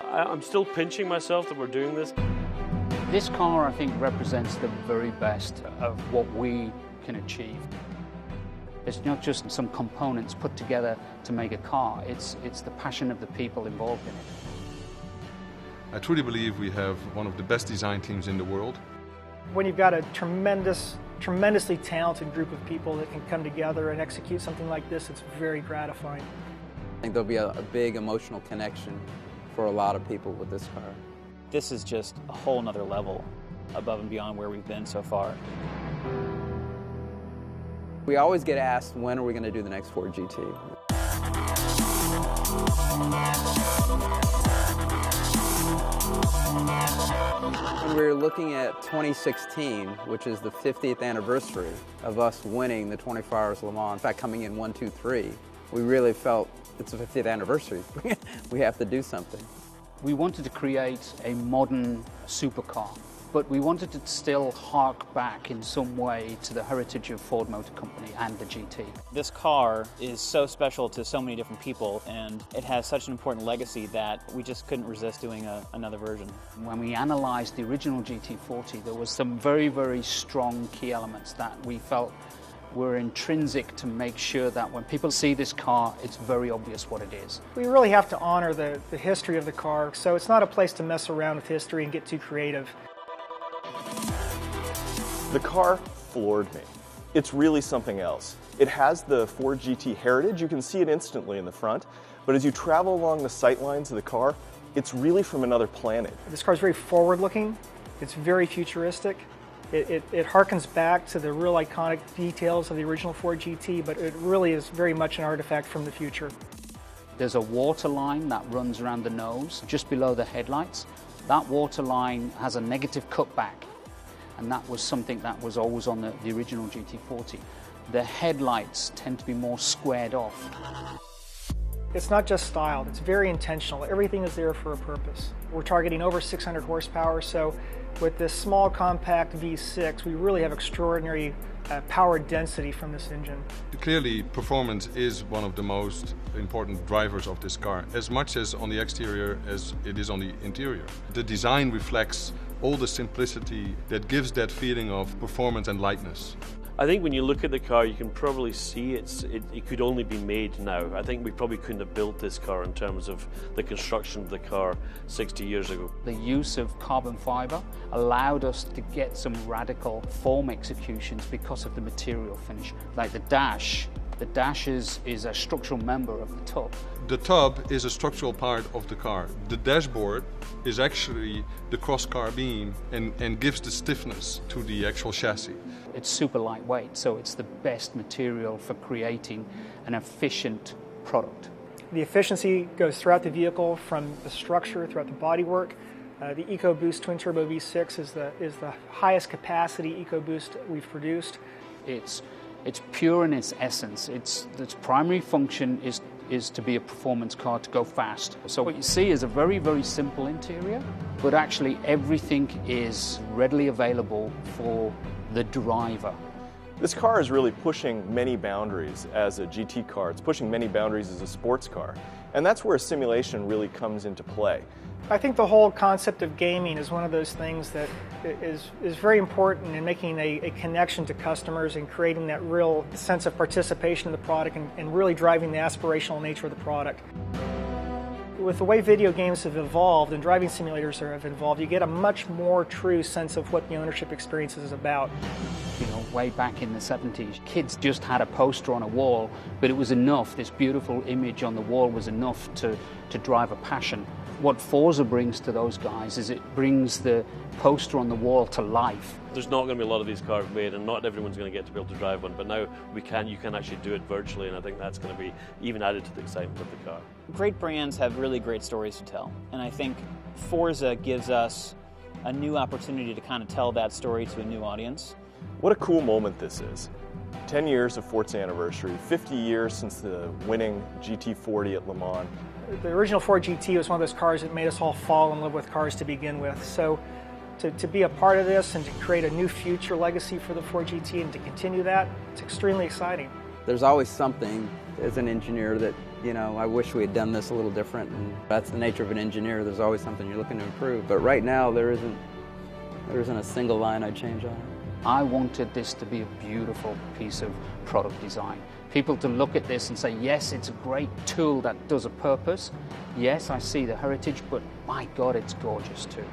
I'm still pinching myself that we're doing this. This car, I think, represents the very best of what we can achieve. It's not just some components put together to make a car, it's the passion of the people involved in it. I truly believe we have one of the best design teams in the world. When you've got a tremendously talented group of people that can come together and execute something like this, it's very gratifying. I think there'll be a big emotional connection for a lot of people with this car. This is just a whole nother level above and beyond where we've been so far. We always get asked, when are we going to do the next Ford GT? When we were looking at 2016, which is the 50th anniversary of us winning the 24 Hours Le Mans, in fact coming in 1, 2, 3, we really felt it's the 50th anniversary. We have to do something. We wanted to create a modern supercar, but we wanted to still hark back in some way to the heritage of Ford Motor Company and the GT. This car is so special to so many different people, and it has such an important legacy that we just couldn't resist doing another version. When we analyzed the original GT40, there was some very, very strong key elements that we felt were intrinsic to make sure that when people see this car, it's very obvious what it is. We really have to honor the history of the car, so it's not a place to mess around with history and get too creative. The car floored me. It's really something else. It has the Ford GT heritage. You can see it instantly in the front, but as you travel along the sight lines of the car, it's really from another planet. This car is very forward-looking. It's very futuristic. It harkens back to the real iconic details of the original Ford GT, but it really is very much an artifact from the future. There's a water line that runs around the nose, just below the headlights. That water line has a negative cutback, and that was something that was always on the original GT40. The headlights tend to be more squared off. It's not just styled, it's very intentional. Everything is there for a purpose. We're targeting over 600 horsepower, so with this small compact V6, we really have extraordinary power density from this engine. Clearly, performance is one of the most important drivers of this car, as much as on the exterior as it is on the interior. The design reflects all the simplicity that gives that feeling of performance and lightness. I think when you look at the car, you can probably see it could only be made now. I think we probably couldn't have built this car in terms of the construction of the car 60 years ago. The use of carbon fiber allowed us to get some radical form executions because of the material finish. Like the dash is a structural member of the tub. The tub is a structural part of the car. The dashboard is actually the cross-car beam and gives the stiffness to the actual chassis. It's super lightweight, so it's the best material for creating an efficient product. The efficiency goes throughout the vehicle, from the structure, throughout the bodywork. The EcoBoost twin-turbo V6 is the highest capacity EcoBoost we've produced. It's pure in its essence. Its primary function is to be a performance car, to go fast. So what you see is a very, very simple interior, but actually everything is readily available for the driver. This car is really pushing many boundaries as a GT car. It's pushing many boundaries as a sports car. And that's where simulation really comes into play. I think the whole concept of gaming is one of those things that is very important in making a connection to customers and creating that real sense of participation in the product and really driving the aspirational nature of the product. With the way video games have evolved and driving simulators have evolved, you get a much more true sense of what the ownership experience is about. You know, way back in the 70s, kids just had a poster on a wall, but it was enough. This beautiful image on the wall was enough to drive a passion. What Forza brings to those guys is it brings the poster on the wall to life. There's not going to be a lot of these cars made, and not everyone's going to get to be able to drive one, but now you can actually do it virtually, and I think that's going to be even added to the excitement of the car. Great brands have really great stories to tell, and I think Forza gives us a new opportunity to kind of tell that story to a new audience. What a cool moment this is. 10 years of Forza anniversary, 50 years since the winning GT40 at Le Mans. The original Ford GT was one of those cars that made us all fall in love with cars to begin with. So to be a part of this and to create a new future legacy for the Ford GT and to continue that, it's extremely exciting. There's always something as an engineer that, you know, I wish we had done this a little different, and that's the nature of an engineer. There's always something you're looking to improve. But right now there isn't a single line I'd change on it. I wanted this to be a beautiful piece of product design. People to look at this and say, yes, it's a great tool that does a purpose. Yes, I see the heritage, but my God, it's gorgeous too.